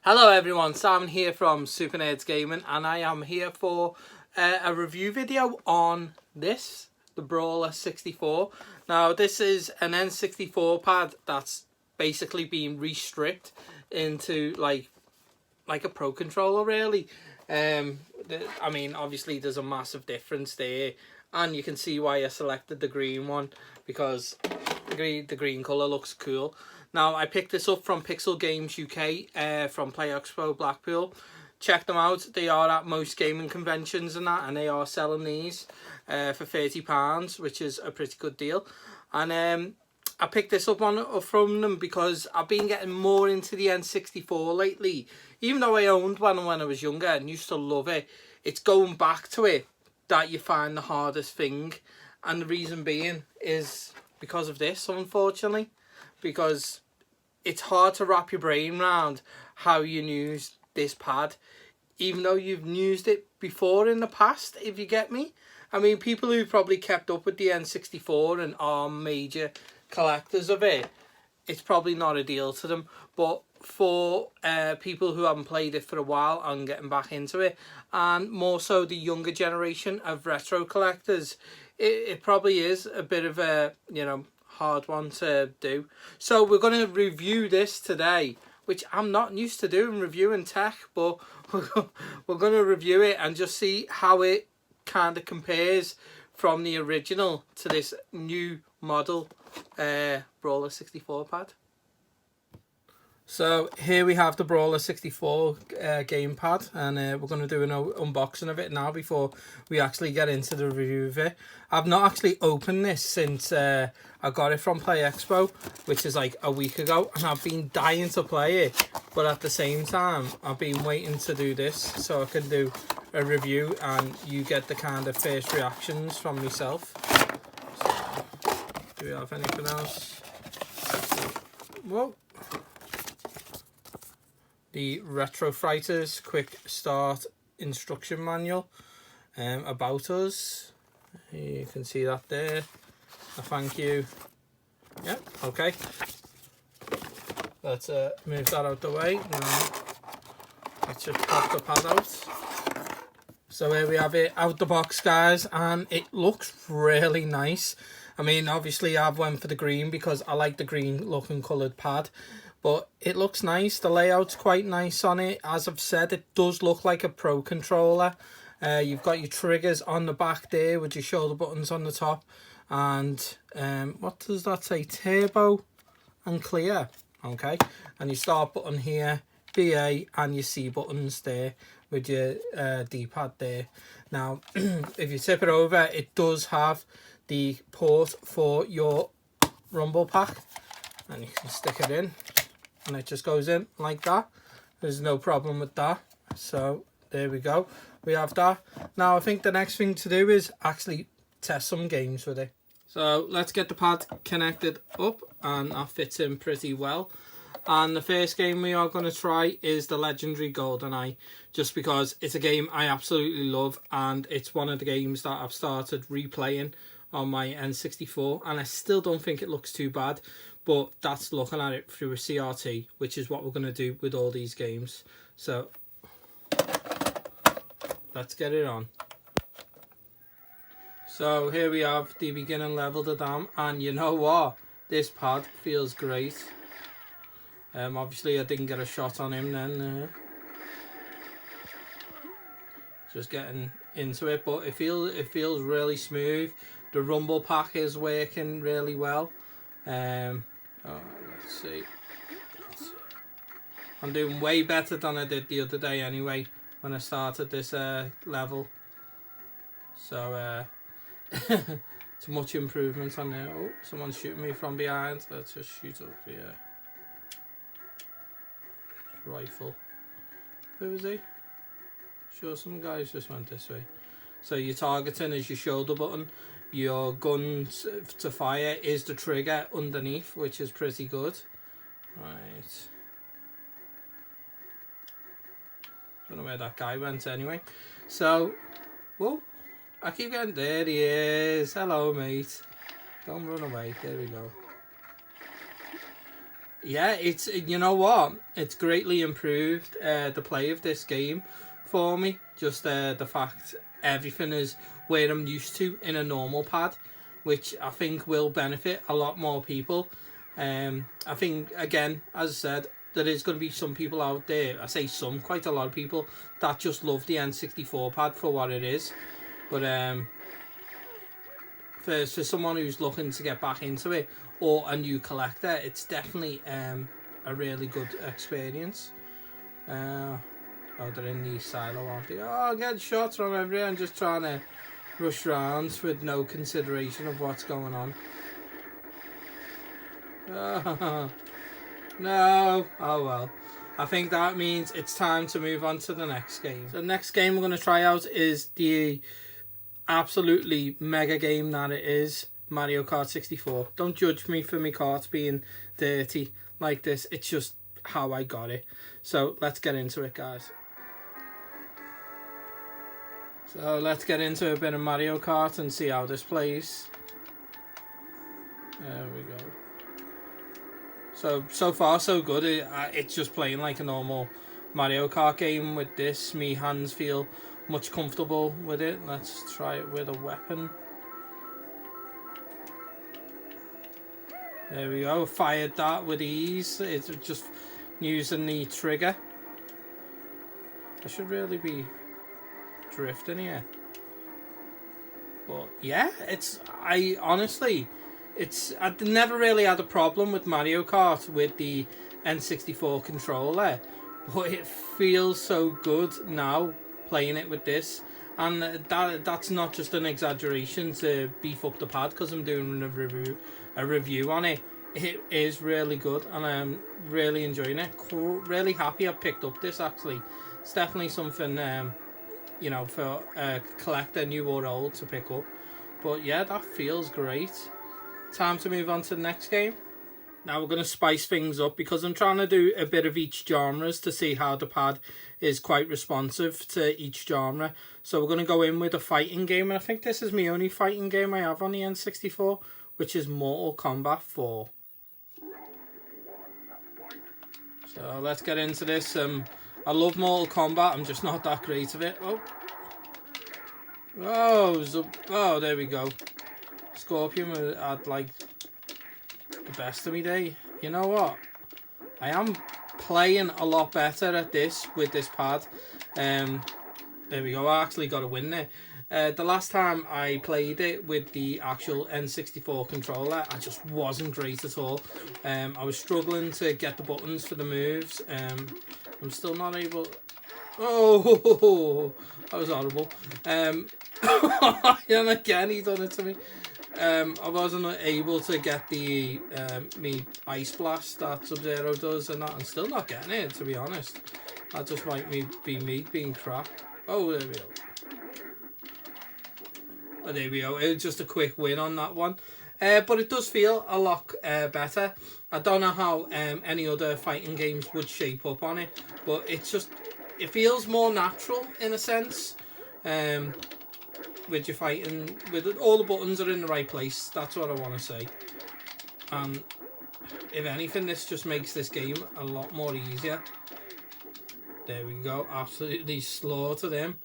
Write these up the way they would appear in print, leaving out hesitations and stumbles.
Hello everyone, Simon here from Super Nerds Gaming, and I am here for a review video on this, the Brawler 64. Now this is an N64 pad that's basically been restripped into like a Pro Controller really. I mean obviously there's a massive difference there, and you can see why I selected the green one, because the green colour looks cool. Now, I picked this up from Pixel Games UK from Play Expo Blackpool. Check them out. They are at most gaming conventions and that, and they are selling these for £30, which is a pretty good deal. And I picked this up from them because I've been getting more into the N64 lately. Even though I owned one when I was younger and used to love it, it's going back to it that you find the hardest thing. And the reason being is because of this, unfortunately. Because it's hard to wrap your brain around how you use this pad, even though you've used it before in the past, if you get me. I mean, people who probably kept up with the N64 and are major collectors of it, it's probably not a deal to them. But for people who haven't played it for a while and getting back into it, and more so the younger generation of retro collectors, it probably is a bit of a, hard one to do. So we're going to review this today, which I'm not used to doing, reviewing tech, but we're going to review it and just see how it kind of compares from the original to this new model Brawler 64 pad. So here we have the Brawler 64 gamepad, and we're going to do an unboxing of it now before we actually get into the review of it. I've not actually opened this since I got it from Play Expo, which is like a week ago, and I've been dying to play it, but at the same time I've been waiting to do this so I can do a review and you get the kind of first reactions from myself. So, do we have anything else? Whoa. The Retro Fighters Quick Start Instruction Manual about us. You can see that there. A thank you. Yep, okay. Let's move that out the way. Now, let's just pop the pad out. So here we have it out the box, guys, and it looks really nice. I mean, obviously I've went for the green because I like the green looking coloured pad. But it looks nice. The layout's quite nice on it. As I've said, it does look like a Pro Controller. You've got your triggers on the back there with your shoulder buttons on the top. And what does that say? Turbo and clear. Okay. And your start button here, BA, and your C buttons there with your D-pad there. Now, if you tip it over, it does have the port for your rumble pack. And you can stick it in. And it just goes in like that. There's no problem with that. So there we go. We have that. Now I think the next thing to do is actually test some games with it. So let's get the pad connected up, and that fits in pretty well. And the first game we are going to try is the legendary GoldenEye, just because it's a game I absolutely love, and it's one of the games that I've started replaying on my N64, and I still don't think it looks too bad. But that's looking at it through a CRT, which is what we're going to do with all these games. So let's get it on. So here we have the beginning level to Dam, and you know what? This pad feels great. Obviously I didn't get a shot on him then. Just getting into it, but it feels really smooth. The rumble pack is working really well. Let's see. I'm doing way better than I did the other day anyway when I started this level. So it's much improvement on there. Oh, someone's shooting me from behind. Let's just shoot up here. Rifle. Who is he? Sure, some guys just went this way. So your targeting is your shoulder button. Your gun to fire is the trigger underneath, which is pretty good. Right. Don't know where that guy went anyway. So, whoa, I keep getting, there he is. Hello, mate. Don't run away. There we go. yeah, it's, you know what, it's greatly improved the play of this game for me. Just the fact everything is where I'm used to in a normal pad, which I think will benefit a lot more people. I think, again, as I said, there is going to be some people out there, I say some, quite a lot of people, that just love the N64 pad for what it is. But for someone who's looking to get back into it, or a new collector, it's definitely a really good experience. Oh, they're in the silo, aren't they? Oh, I'm getting shots from everywhere and just trying to rush rounds with no consideration of what's going on. Oh, no. Oh well. I think that means it's time to move on to the next game. The next game we're going to try out is the absolutely mega game that it is, Mario Kart 64. Don't judge me for my karts being dirty like this. It's just how I got it. So let's get into it, guys. So let's get into a bit of Mario Kart and see how this plays. There we go. So far so good. It's just playing like a normal Mario Kart game with this. Me hands feel much comfortable with it. Let's try it with a weapon. There we go. Fired that with ease. It's just using the trigger. I should really be drifting here. But yeah, I've never really had a problem with Mario Kart with the N64 controller, but it feels so good now playing it with this, and that's not just an exaggeration to beef up the pad, because I'm doing a review on it. It is really good and I'm really enjoying it. Really happy I picked up this, actually. It's definitely something you know, for a collector, new or old, to pick up. But yeah, that feels great. Time to move on to the next game. Now we're going to spice things up, because I'm trying to do a bit of each genres to see how the pad is quite responsive to each genre. So we're going to go in with a fighting game, and I think this is my only fighting game I have on the N64, which is Mortal Kombat 4. So let's get into this. I love Mortal Kombat, I'm just not that great of it. Oh, there we go. Scorpion had like the best of me day. You know what? I am playing a lot better at this with this pad. There we go. I actually got a win there. The last time I played it with the actual N64 controller, I just wasn't great at all. I was struggling to get the buttons for the moves. I'm still not able. Oh, that was horrible. And again, he done it to me. I wasn't able to get the me ice blast that Sub-Zero does, and that I'm still not getting it, to be honest. That just might be me being crap. Oh, there we go. Oh, there we go. It was just a quick win on that one. But it does feel a lot better. I don't know how any other fighting games would shape up on it, but it feels more natural in a sense. With your fighting, with all the buttons are in the right place. That's what I want to say. And if anything, this just makes this game a lot more easier. There we go. Absolutely slaughtered him.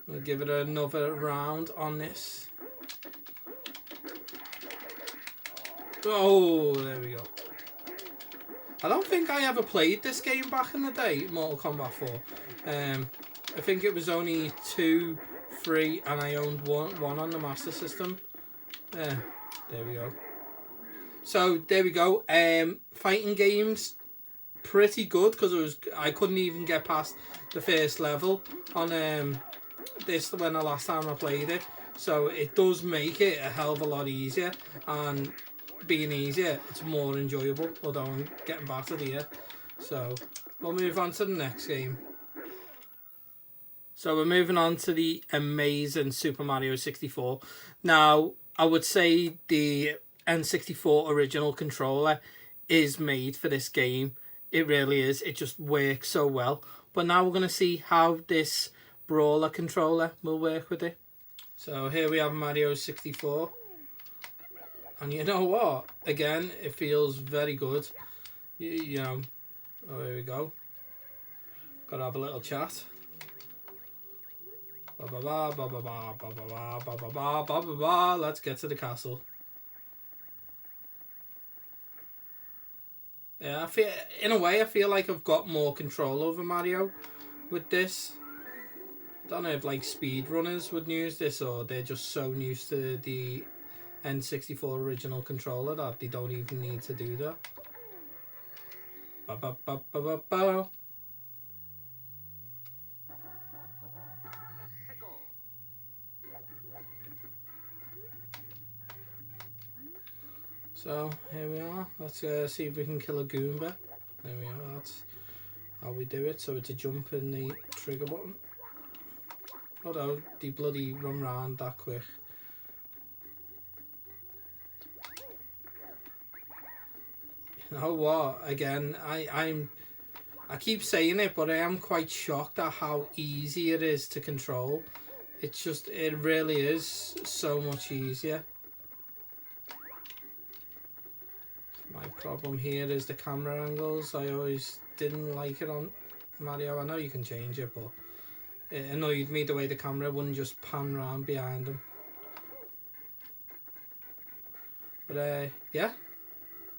We'll give it another round on this. Oh, there we go. I don't think I ever played this game back in the day, Mortal Kombat 4. I think it was only 2, 3, and I owned one on the Master System. There we go. So there we go. Fighting games, pretty good, because I couldn't even get past the first level on this when the last time I played it. So it does make it a hell of a lot easier, and being easier, it's more enjoyable, although I'm getting battered here. So we'll move on to the next game. So we're moving on to the amazing Super Mario 64. Now, I would say the N64 original controller is made for this game. It really is. It just works so well. But now we're going to see how this Brawler controller will work with it. So here we have Mario 64. And you know what? Again, it feels very good. you know, oh, here we go. Gotta have a little chat. Let's get to the castle. Yeah, I feel, in a way, I feel like I've got more control over Mario with this. I don't know if like speedrunners would use this, or they're just so used to the N64 original controller that they don't even need to do that. So here we are. Let's see if we can kill a Goomba. There we are. That's how we do it. So it's a jump in the trigger button. Although they bloody run round that quick. You know what? Again, I keep saying it, but I am quite shocked at how easy it is to control. It's just, it really is so much easier. My problem here is the camera angles. I always didn't like it on Mario. I know you can change it, but it annoyed me the way the camera wouldn't just pan around behind him. But yeah,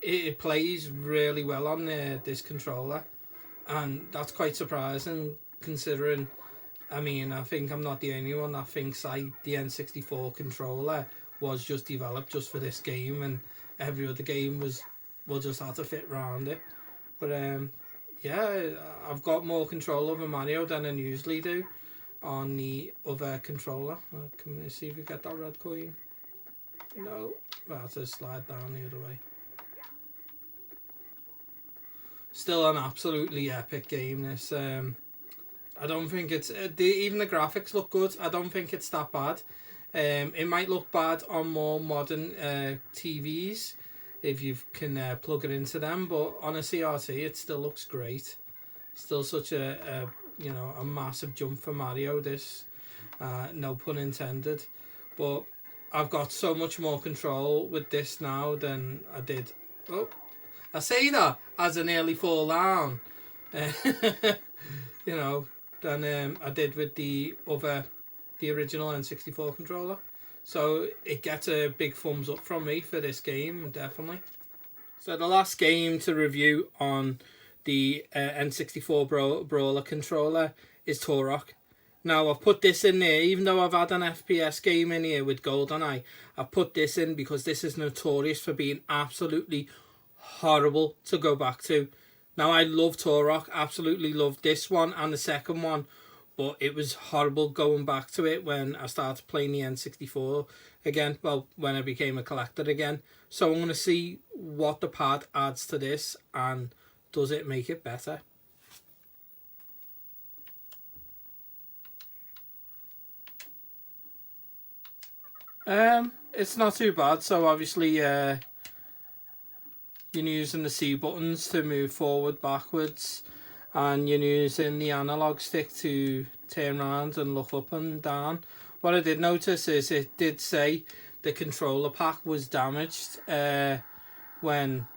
it plays really well on this controller, and that's quite surprising considering, I mean, I think I'm not the only one that thinks the N64 controller was just developed just for this game, and every other game will just have to fit around it. But yeah, I've got more control over Mario than I usually do on the other controller. Can we see if we get that red coin? No, well, to slide down the other way. Still an absolutely epic game, this. I don't think it's even the graphics look good. I don't think it's that bad. It might look bad on more modern TVs if you can plug it into them, but on a CRT it still looks great. Still such a you know, a massive jump for Mario, this, no pun intended. But I've got so much more control with this now than I did. Oh, I say that as I nearly fall down. You know, than I did with the original N64 controller. So it gets a big thumbs up from me for this game, definitely. So the last game to review on the N64 Brawler controller is Turok. Now I've put this in there, even though I've had an FPS game in here with GoldenEye, I've put this in because this is notorious for being absolutely horrible to go back to. Now I love Turok, absolutely loved this one and the second one, but it was horrible going back to it when I started playing the N64 again, well, when I became a collector again. So I'm going to see what the pad adds to this and does it make it better. It's not too bad. So obviously you're using the C buttons to move forward, backwards, and you're using the analog stick to turn around and look up and down. What I did notice is it did say the controller pack was damaged when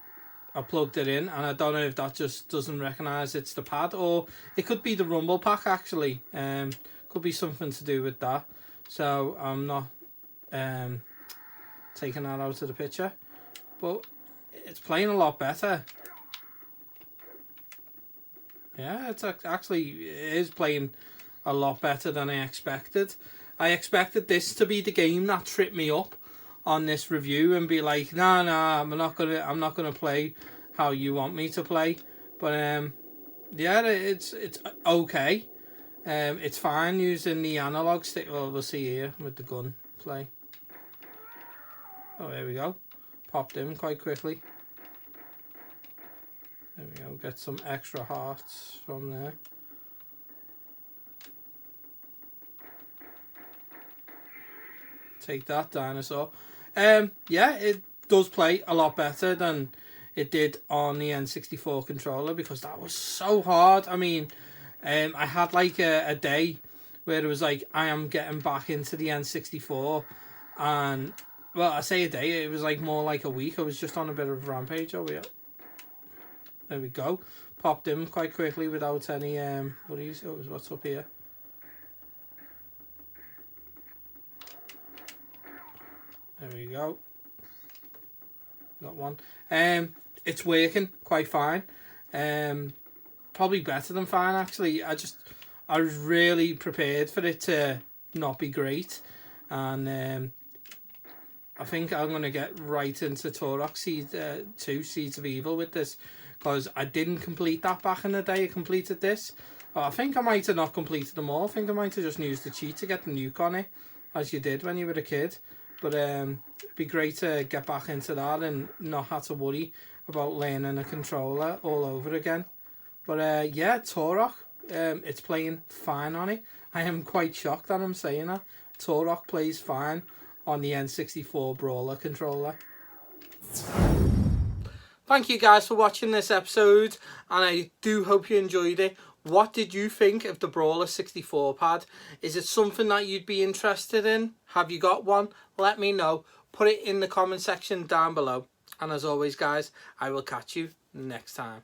I plugged it in, and I don't know if that just doesn't recognise it's the pad, or it could be the rumble pack actually. Could be something to do with that. So I'm not taking that out of the picture, but it's playing a lot better. Yeah, it's actually, it is playing a lot better than I expected. I expected this to be the game that tripped me up on this review and be like, nah, I'm not gonna play how you want me to play. But yeah, it's okay. It's fine using the analog stick. Well, we'll see here with the gun play. Oh, there we go. Popped in quite quickly. There we go. Get some extra hearts from there. Take that, dinosaur. Yeah, it does play a lot better than it did on the N64 controller, because that was so hard. I mean, I had like a day where it was like, I am getting back into the N64, and well, I say a day, it was like more like a week. I was just on a bit of a rampage over here. There we go. Popped in quite quickly without any what's up here? There we go. Got one. It's working quite fine. Probably better than fine actually. I was really prepared for it to not be great, and I think I'm gonna get right into Turok Seeds of Evil with this, because I didn't complete that back in the day. I completed this. I think I might have not completed them all. I think I might have just used the cheat to get the nuke on it, as you did when you were a kid. But it'd be great to get back into that and not have to worry about learning a controller all over again. But yeah, Turok, it's playing fine on it. I am quite shocked that I'm saying that. Turok plays fine on the N64 Brawler controller. Thank you guys for watching this episode, and I do hope you enjoyed it. What did you think of the Brawler 64 pad? Is it something that you'd be interested in? Have you got one? Let me know. Put it in the comment section down below. And as always guys, I will catch you next time.